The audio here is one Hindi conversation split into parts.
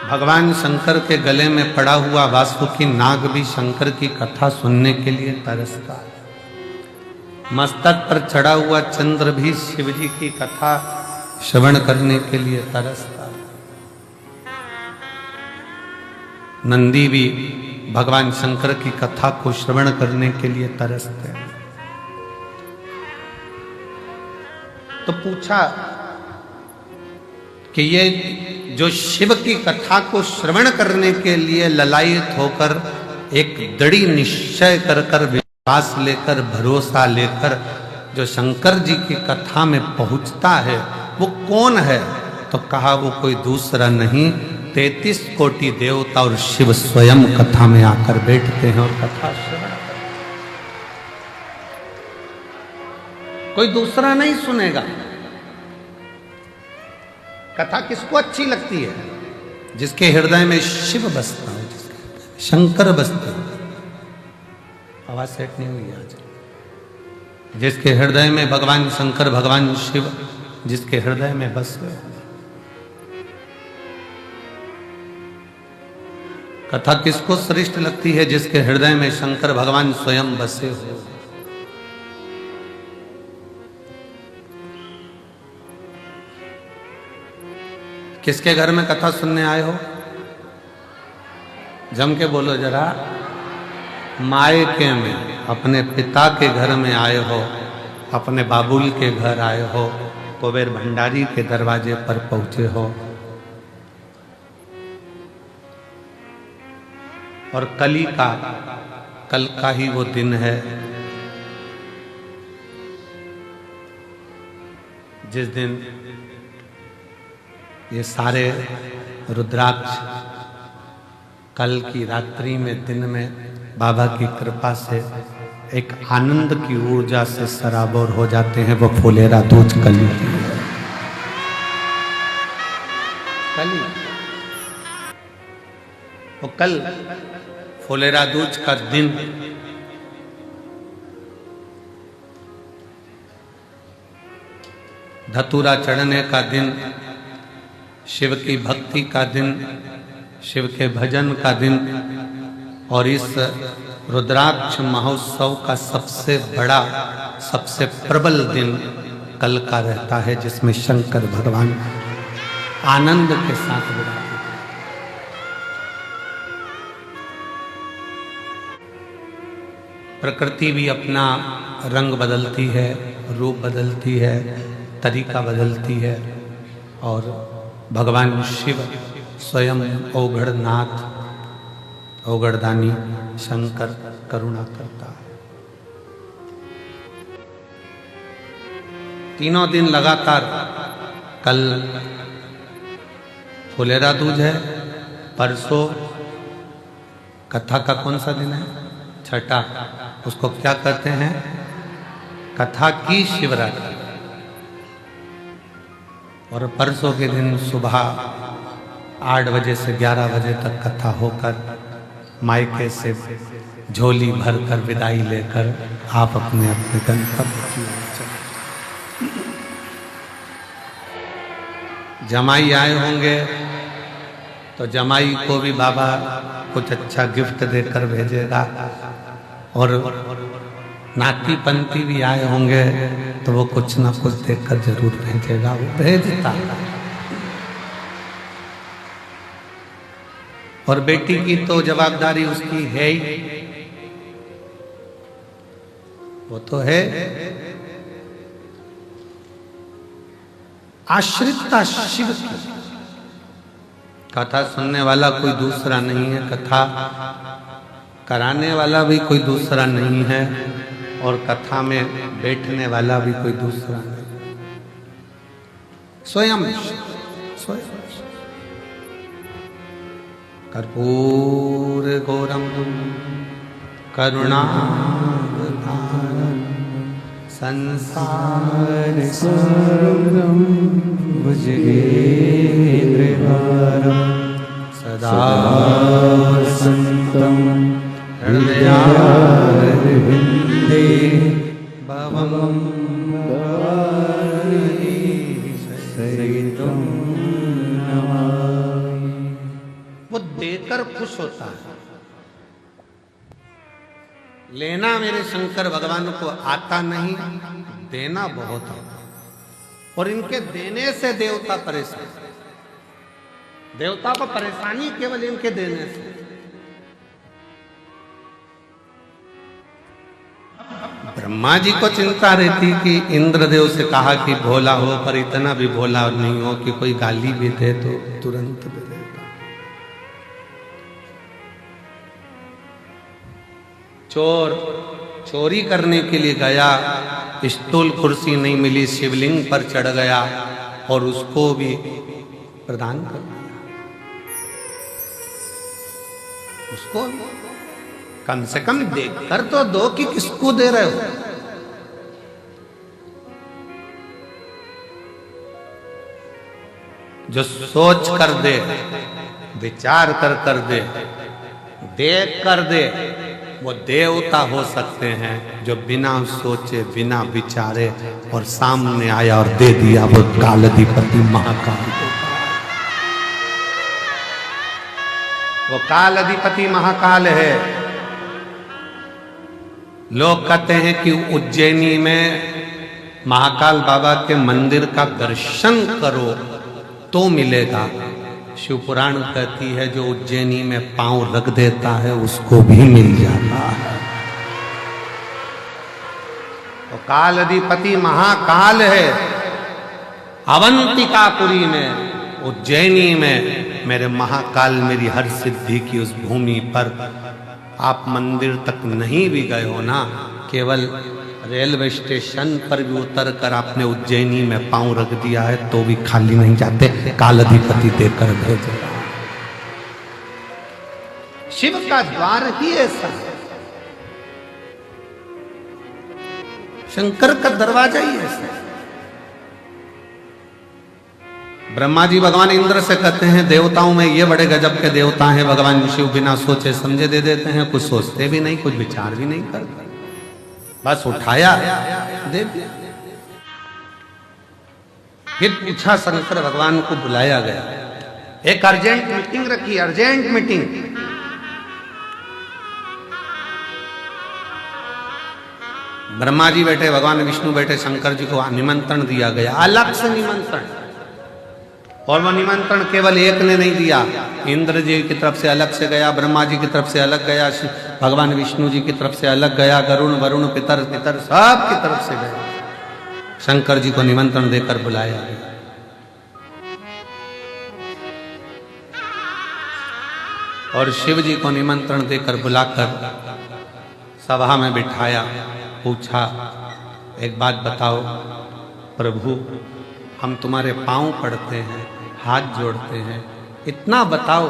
भगवान शंकर के गले में पड़ा हुआ वासुकी नाग भी शंकर की कथा सुनने के लिए तरसता है। मस्तक पर चढ़ा हुआ चंद्र भी शिव जी की कथा श्रवण करने के लिए तरसता है। नंदी भी भगवान शंकर की कथा को श्रवण करने के लिए तरसते हैं। तो पूछा कि ये जो शिव की कथा को श्रवण करने के लिए ललायित होकर एक दृढ़ निश्चय कर विश्वास लेकर भरोसा लेकर जो शंकर जी की कथा में पहुंचता है वो कौन है? तो कहा वो कोई दूसरा नहीं, 33 कोटि देवता और शिव स्वयं कथा में आकर बैठते हैं और कथा श्रवण करते हैं। कोई दूसरा नहीं सुनेगा। कथा किसको अच्छी लगती है? जिसके हृदय में शिव बसता हो, जिसके शंकर बसते हो। आवाज सेट नहीं हुई आज। जिसके हृदय में भगवान शंकर भगवान शिव जिसके हृदय में बस गए। कथा किसको श्रेष्ठ लगती है? जिसके हृदय में शंकर भगवान स्वयं बसे हो। किसके घर में कथा सुनने आए हो? जम के बोलो जरा। मायके में अपने पिता के घर में आए हो, अपने बाबुल के घर आए हो, कुबेर भंडारी के दरवाजे पर पहुंचे हो। और कल का ही वो दिन है जिस दिन ये सारे रुद्राक्ष कल की रात्रि में दिन में बाबा की कृपा से एक आनंद की ऊर्जा से सराबोर हो जाते हैं। वो फुलेरा दूज कली वो कल फुलेरा दूज का दिन धतूरा चढ़ने का दिन, शिव की भक्ति का दिन, शिव के भजन का दिन और इस रुद्राक्ष महोत्सव का सबसे बड़ा सबसे प्रबल दिन कल का रहता है, जिसमें शंकर भगवान आनंद के साथ विराजमान। प्रकृति भी अपना रंग बदलती है, रूप बदलती है, तरीका बदलती है और भगवान शिव स्वयं औघड़नाथ औघड़दानी शंकर करुणा करता है। तीनों दिन लगातार, कल फुलेरा दूज है, परसों कथा का कौन सा दिन है? छठा। उसको क्या कहते हैं? कथा की शिवरात्रि। और परसों के दिन सुबह 8 बजे से 11 बजे तक कथा होकर मायके से झोली भरकर विदाई लेकर आप अपने अपने गंतव्य की ओर चले। जमाई आए होंगे तो जमाई को भी बाबा कुछ अच्छा गिफ्ट देकर भेजेगा और नाती पंती भी आए होंगे तो वो कुछ ना कुछ देकर जरूर भेजेगा। वो भेजता है। और बेटी की तो जवाबदारी उसकी है ही, वो तो है। आश्रितता शिव की। कथा सुनने वाला कोई दूसरा नहीं है, कथा कराने वाला भी कोई दूसरा नहीं है और कथा में बैठने वाला भी कोई दूसरा नहीं। स्वयं कर्पूर गौरम करुणावतारम संसार सारम भुजगेन्द्रहारम सदा संतम हृदयारविंदे भवम भवानी सहितं नमामि। देकर खुश होता है। लेना मेरे शंकर भगवान को आता नहीं, देना बहुत आता। और इनके देने से देवता परेशान, देवता को परेशानी केवल इनके देने से। ब्रह्मा जी को चिंता रहती कि इंद्रदेव से कहा कि भोला हो, पर इतना भी भोला नहीं हो कि कोई गाली भी दे तो तुरंत दे देगा। चोर चोरी करने के लिए गया, स्टूल कुर्सी नहीं मिली, शिवलिंग पर चढ़ गया और उसको भी प्रदान कर दिया। उसको कम से कम देखकर तो दो कि किसको दे रहे हो। जो सोच कर दे, विचार कर दे, देख कर दे, वो देवता हो सकते हैं। जो बिना सोचे बिना विचारे और सामने आया और दे दिया, वो कालाधिपति महाकाल। वो कालाधिपति महाकाल है। लोग कहते हैं कि उज्जैनी में महाकाल बाबा के मंदिर का दर्शन करो तो मिलेगा। शिव पुराण कहती है जो उज्जैनी में पांव रख देता है उसको भी मिल जाता है। तो कालाधिपति महाकाल है। अवंतिकापुरी में, उज्जैनी में मेरे महाकाल मेरी हर सिद्धि की उस भूमि पर आप मंदिर तक नहीं भी गए हो ना, केवल रेलवे स्टेशन पर भी उतर कर आपने उज्जैनी में पांव रख दिया है तो भी खाली नहीं जाते, कालाधिपति देकर भेजेगा। शिव का द्वार ही ऐसा है, शंकर का दरवाजा ही ऐसा है। ब्रह्मा जी भगवान इंद्र से कहते हैं देवताओं में ये बड़े गजब के देवता हैं। भगवान शिव बिना सोचे समझे दे देते हैं, कुछ सोचते भी नहीं, कुछ विचार भी नहीं करते, बस उठाया दे दिया। फिर पूछा, शंकर भगवान को बुलाया गया, एक अर्जेंट मीटिंग रखी, अर्जेंट मीटिंग। ब्रह्मा जी बैठे, भगवान विष्णु बैठे, शंकर जी को निमंत्रण दिया गया, अलग से निमंत्रण। और वह निमंत्रण केवल एक ने नहीं दिया, इंद्र जी की तरफ से अलग से गया, ब्रह्मा जी की तरफ से अलग गया, भगवान विष्णु जी की तरफ से अलग गया, गरुण वरुण पितर सब की तरफ से गया। शंकर जी को निमंत्रण देकर बुलाया गया। और शिव जी को निमंत्रण देकर बुलाकर सभा में बिठाया, पूछा एक बात बताओ प्रभु, हम तुम्हारे पांव पड़ते हैं, हाथ जोड़ते हैं, इतना बताओ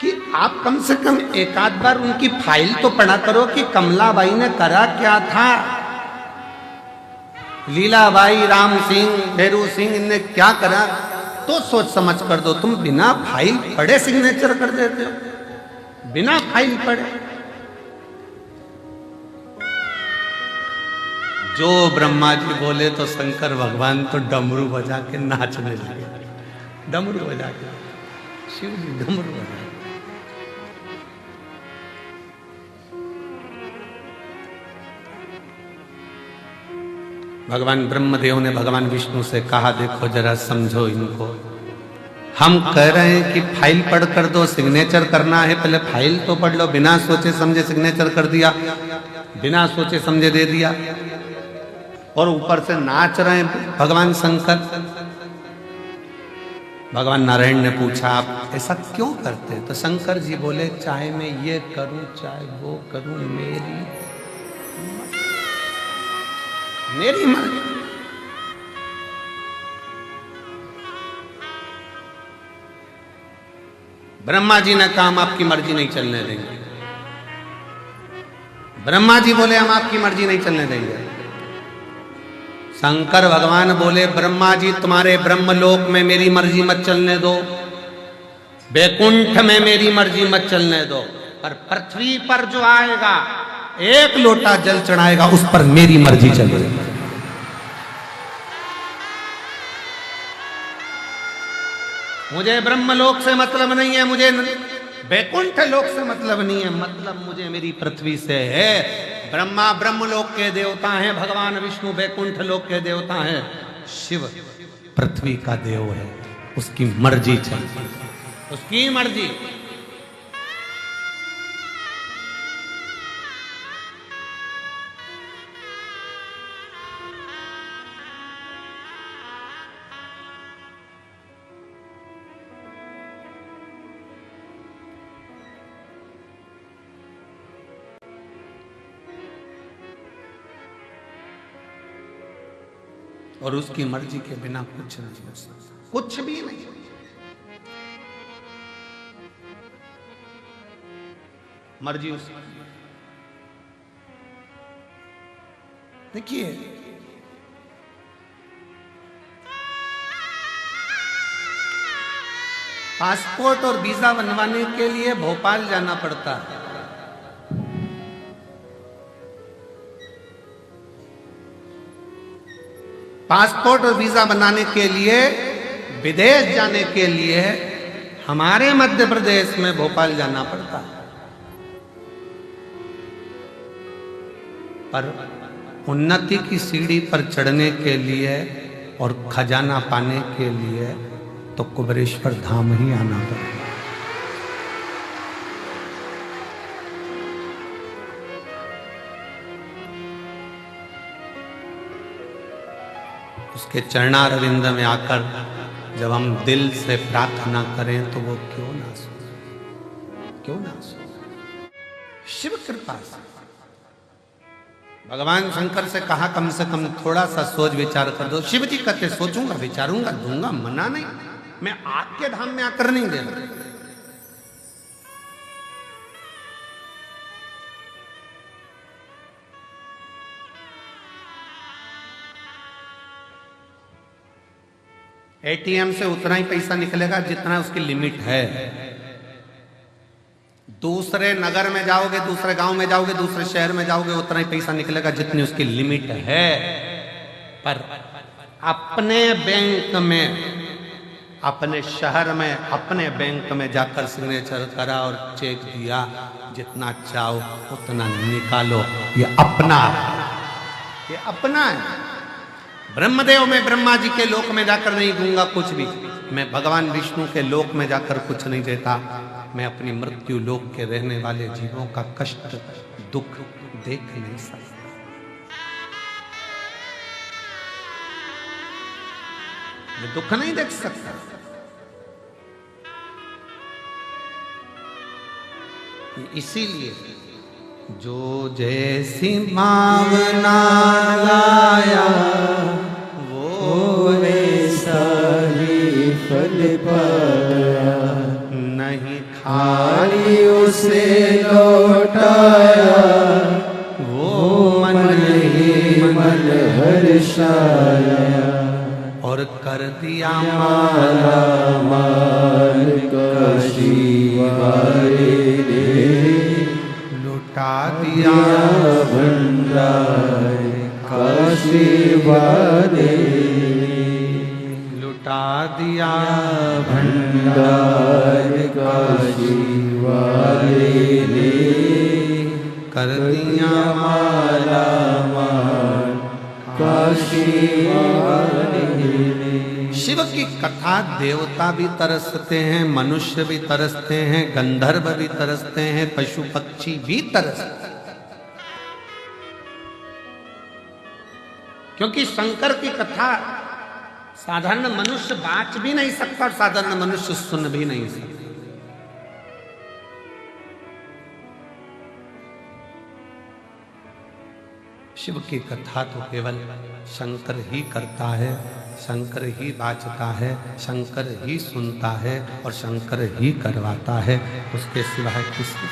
कि आप कम से कम एक आध बार उनकी फाइल तो पढ़ा करो कि कमलाबाई ने करा क्या था, लीलाबाई, राम सिंह, फेरू सिंह इनने क्या करा, तो सोच समझ कर दो। तुम बिना फाइल पढ़े सिग्नेचर कर देते हो, बिना फाइल पढ़े। जो ब्रह्मा जी बोले तो शंकर भगवान तो डमरू बजा के नाचने लगे, डमरू बजा के, शिव जी डमरू बजा के। भगवान ब्रह्मदेव ने भगवान विष्णु से कहा, देखो जरा समझो इनको, हम कह रहे हैं कि फाइल पढ़ कर दो, सिग्नेचर करना है, पहले फाइल तो पढ़ लो। बिना सोचे समझे सिग्नेचर कर दिया, बिना सोचे समझे दे दिया, और ऊपर से नाच रहे हैं भगवान शंकर। भगवान नारायण ने पूछा, आप ऐसा क्यों करते? तो शंकर जी बोले, चाहे मैं ये करूं चाहे वो करूं, मेरी मर्जी। ब्रह्मा जी ने कहा, हम आपकी मर्जी नहीं चलने देंगे। ब्रह्मा जी बोले, हम आपकी मर्जी नहीं चलने देंगे। शंकर भगवान बोले, ब्रह्मा जी तुम्हारे ब्रह्मलोक में मेरी मर्जी मत चलने दो, बैकुंठ में मेरी मर्जी मत चलने दो, पर पृथ्वी पर जो आएगा, एक लोटा जल चढ़ाएगा, उस पर मेरी मर्जी चलेगी। मुझे ब्रह्मलोक से मतलब नहीं है, मुझे वैकुंठ लोक से मतलब नहीं है, मतलब मुझे मेरी पृथ्वी से है। ब्रह्मा ब्रह्मलोक के देवता हैं, भगवान विष्णु वैकुंठ लोक के देवता हैं, शिव पृथ्वी का देव है। उसकी मर्जी चलती, उसकी मर्जी। और उसकी मर्जी के बिना कुछ नहीं हो सकता, कुछ भी नहीं। मर्जी उसकी। देखिए पासपोर्ट और वीजा बनवाने के लिए भोपाल जाना पड़ता है। पासपोर्ट और वीजा बनाने के लिए, विदेश जाने के लिए हमारे मध्य प्रदेश में भोपाल जाना पड़ता है। पर उन्नति की सीढ़ी पर चढ़ने के लिए और खजाना पाने के लिए तो कुबेरेश्वर धाम ही आना पड़ता है। उसके चरणारविंद में आकर जब हम दिल से प्रार्थना करें तो वो क्यों ना सुने, क्यों ना सुने। शिव कृपा से भगवान शंकर से कहा कम से कम थोड़ा सा सोच विचार कर दो। शिव जी कहते सोचूंगा, विचारूंगा, दूंगा, मना नहीं, मैं आपके धाम में आकर नहीं दे रहा। एटीएम से उतना ही पैसा निकलेगा जितना उसकी लिमिट है। दूसरे नगर में जाओगे, दूसरे गांव में जाओगे, दूसरे शहर में जाओगे, उतना ही पैसा निकलेगा जितनी उसकी लिमिट है। पर अपने बैंक में, अपने शहर में, अपने बैंक में जाकर सिग्नेचर करा और चेक दिया, जितना चाहो उतना निकालो। ये अपना है, ये अपना है। ब्रह्मदेव में ब्रह्मा जी के लोक में जाकर नहीं दूंगा कुछ भी, मैं भगवान विष्णु के लोक में जाकर कुछ नहीं देता। मैं अपनी मृत्यु लोक के रहने वाले जीवों का कष्ट दुख देख नहीं सकता। मैं दुख नहीं देख सकता। इसीलिए जो जैसी भावना लाया वो वैसा ही फल पाया, नहीं खाली उसे लौटाया, वो मन ही मन हर्षाया, और कर दिया माला माल काशी वाले ने, लुटा दिया भंडार काशी वाले, लुटा दिया भंडार काशी वाले ने, कर दिया माला माल काशी वाले ने। शिव की कथा देवता भी तरसते हैं, मनुष्य भी तरसते हैं, गंधर्व भी तरसते हैं, पशु पक्षी भी तरसते हैं। क्योंकि शंकर की कथा साधारण मनुष्य बाँच भी नहीं सकता और साधारण मनुष्य सुन भी नहीं सकता। शिव की कथा तो केवल शंकर ही करता है, शंकर ही बाँचता है, शंकर ही सुनता है और शंकर ही करवाता है। उसके सिवाय किसी